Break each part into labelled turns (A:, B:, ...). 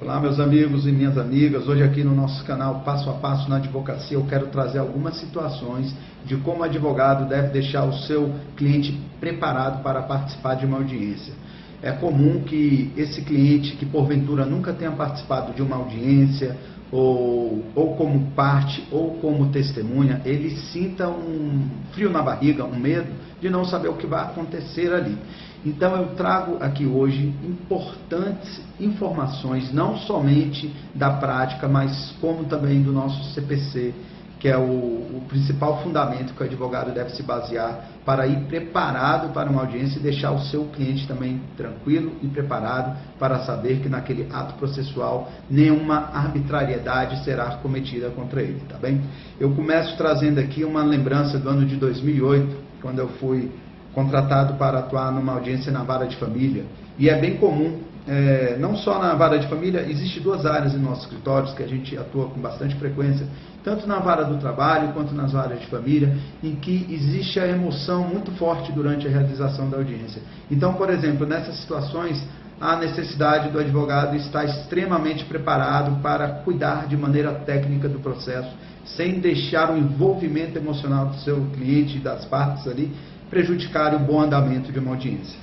A: Olá, meus amigos e minhas amigas. Hoje aqui no nosso canal Passo a Passo na Advocacia eu quero trazer algumas situações de como o advogado deve deixar o seu cliente preparado para participar de uma audiência. É comum que esse cliente que porventura nunca tenha participado de uma audiência ou como parte ou como testemunha, ele sinta um frio na barriga, um medo de não saber o que vai acontecer ali. Então eu trago aqui hoje importantes informações, não somente da prática, mas como também do nosso CPC, que é o principal fundamento que o advogado deve se basear para ir preparado para uma audiência e deixar o seu cliente também tranquilo e preparado para saber que naquele ato processual nenhuma arbitrariedade será cometida contra ele, tá bem? Eu começo trazendo aqui uma lembrança do ano de 2008, quando eu fui contratado para atuar numa audiência na vara de família. E é bem comum, não só na vara de família, existem duas áreas em nossos escritórios que a gente atua com bastante frequência, tanto na vara do trabalho quanto nas varas de família, em que existe a emoção muito forte durante a realização da audiência. Então, por exemplo, nessas situações, há necessidade do advogado estar extremamente preparado para cuidar de maneira técnica do processo, sem deixar o envolvimento emocional do seu cliente e das partes ali prejudicar o bom andamento de uma audiência.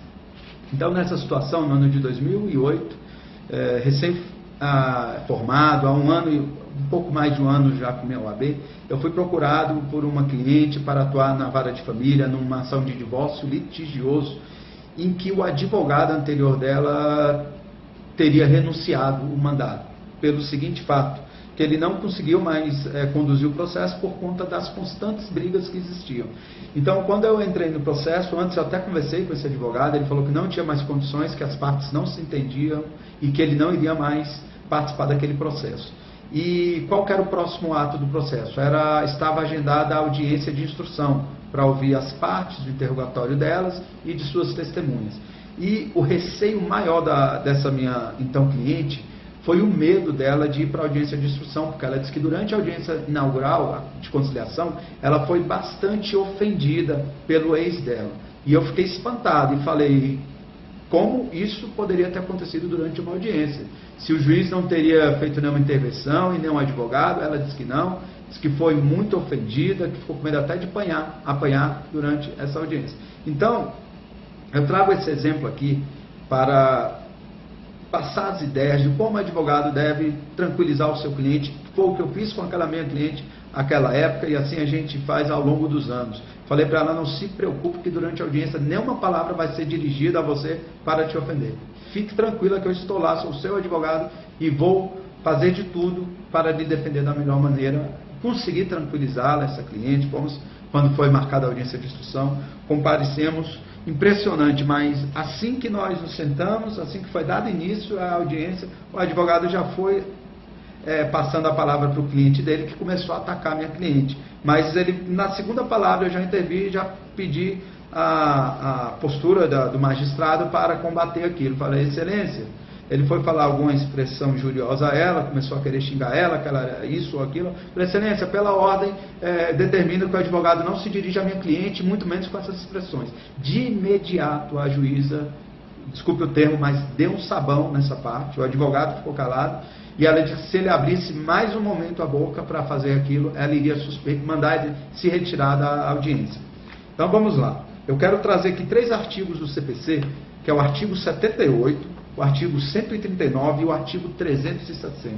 A: Então, nessa situação, no ano de 2008, recém-formado, há um ano, um pouco mais de um ano já com meu OAB, eu fui procurado por uma cliente para atuar na vara de família, numa ação de divórcio litigioso, em que o advogado anterior dela teria renunciado o mandato, pelo seguinte fato, que ele não conseguiu mais conduzir o processo por conta das constantes brigas que existiam. Então, quando eu entrei no processo, antes eu até conversei com esse advogado, ele falou que não tinha mais condições, que as partes não se entendiam e que ele não iria mais participar daquele processo. E qual que era o próximo ato do processo? Estava agendada a audiência de instrução, para ouvir as partes do interrogatório delas e de suas testemunhas. E o receio maior dessa minha, então, cliente, foi o medo dela de ir para a audiência de instrução, porque ela disse que durante a audiência inaugural de conciliação, ela foi bastante ofendida pelo ex dela. E eu fiquei espantado e falei, como isso poderia ter acontecido durante uma audiência? Se o juiz não teria feito nenhuma intervenção e nenhum advogado, ela disse que não, disse que foi muito ofendida, que ficou com medo até de apanhar durante essa audiência. Então, eu trago esse exemplo aqui para passar as ideias de como o advogado deve tranquilizar o seu cliente. Foi o que eu fiz com aquela minha cliente naquela época e assim a gente faz ao longo dos anos. Falei para ela, não se preocupe que durante a audiência nenhuma palavra vai ser dirigida a você para te ofender. Fique tranquila que eu estou lá, sou o seu advogado e vou fazer de tudo para lhe defender da melhor maneira. Consegui tranquilizá-la, essa cliente, quando foi marcada a audiência de instrução, comparecemos. Impressionante, mas assim que nós nos sentamos, assim que foi dado início à audiência, o advogado já foi passando a palavra para o cliente dele, que começou a atacar a minha cliente. Mas ele, na segunda palavra eu já intervi e já pedi a postura do magistrado para combater aquilo. Falei, excelência, ele foi falar alguma expressão injuriosa a ela, começou a querer xingar ela, que ela era isso ou aquilo. Falei, excelência, pela ordem, determina que o advogado não se dirija à minha cliente, muito menos com essas expressões. De imediato, a juíza, desculpe o termo, mas deu um sabão nessa parte, o advogado ficou calado, e ela disse que se ele abrisse mais um momento a boca para fazer aquilo, ela iria mandar ele se retirar da audiência. Então vamos lá. Eu quero trazer aqui 3 artigos do CPC, que é o artigo 78, o artigo 139 e o artigo 360.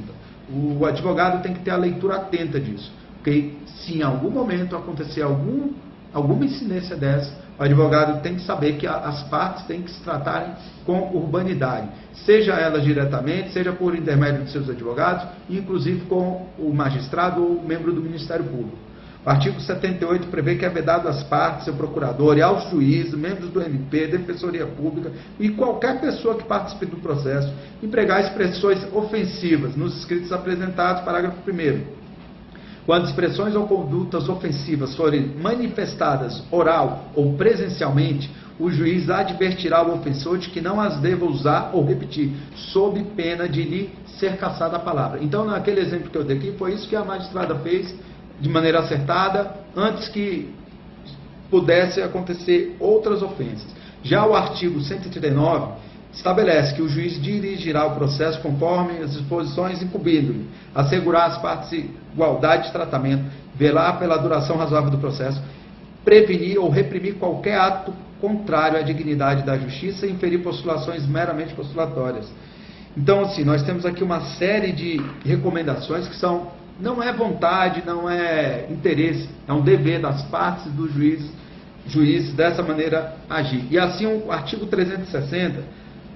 A: O advogado tem que ter a leitura atenta disso, porque se em algum momento acontecer alguma incidência dessa, o advogado tem que saber que as partes têm que se tratarem com urbanidade, seja elas diretamente, seja por intermédio de seus advogados, inclusive com o magistrado ou membro do Ministério Público. O artigo 78 prevê que é vedado às partes, ao procurador e aos juízes, membros do MP, Defensoria Pública e qualquer pessoa que participe do processo, empregar expressões ofensivas nos escritos apresentados, parágrafo 1º. Quando expressões ou condutas ofensivas forem manifestadas oral ou presencialmente, o juiz advertirá o ofensor de que não as deva usar ou repetir, sob pena de lhe ser cassada a palavra. Então, naquele exemplo que eu dei aqui, foi isso que a magistrada fez de maneira acertada, antes que pudesse acontecer outras ofensas. Já o artigo 139 estabelece que o juiz dirigirá o processo conforme as disposições, incumbindo-lhe assegurar às partes igualdade de tratamento, velar pela duração razoável do processo, prevenir ou reprimir qualquer ato contrário à dignidade da justiça e inferir postulações meramente postulatórias. Então, assim, nós temos aqui uma série de recomendações que não é vontade, não é interesse, é um dever das partes dos juízes dessa maneira agir. E assim o artigo 360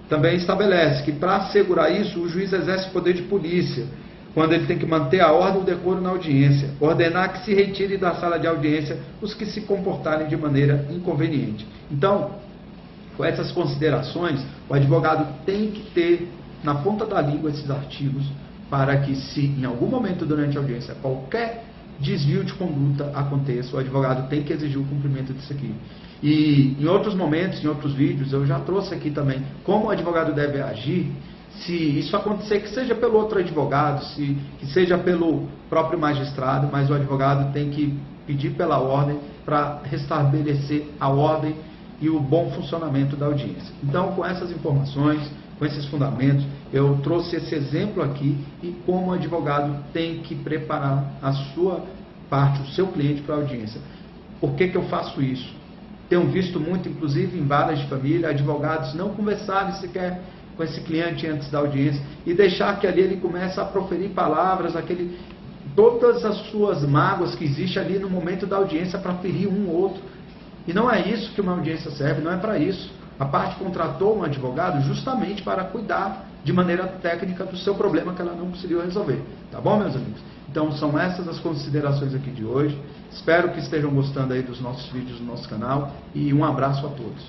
A: também estabelece que, para assegurar isso, o juiz exerce o poder de polícia, quando ele tem que manter a ordem e o decoro na audiência, ordenar que se retire da sala de audiência os que se comportarem de maneira inconveniente. Então, com essas considerações, o advogado tem que ter na ponta da língua esses artigos, para que, se em algum momento durante a audiência qualquer desvio de conduta aconteça, o advogado tem que exigir o cumprimento disso aqui. E em outros momentos, em outros vídeos, eu já trouxe aqui também como o advogado deve agir se isso acontecer, que seja pelo outro advogado, que seja pelo próprio magistrado, mas o advogado tem que pedir pela ordem para restabelecer a ordem e o bom funcionamento da audiência. Então, com essas informações, com esses fundamentos, eu trouxe esse exemplo aqui e como o advogado tem que preparar a sua parte, o seu cliente para a audiência. Por que eu faço isso? Tenho visto muito, inclusive em varas de família, advogados não conversarem sequer com esse cliente antes da audiência e deixar que ali ele comece a proferir palavras, todas as suas mágoas que existem ali no momento da audiência para ferir um ou outro. E não é isso que uma audiência serve, não é para isso. A parte contratou um advogado justamente para cuidar de maneira técnica do seu problema que ela não conseguiu resolver. Tá bom, meus amigos? Então, são essas as considerações aqui de hoje. Espero que estejam gostando aí dos nossos vídeos no nosso canal e um abraço a todos.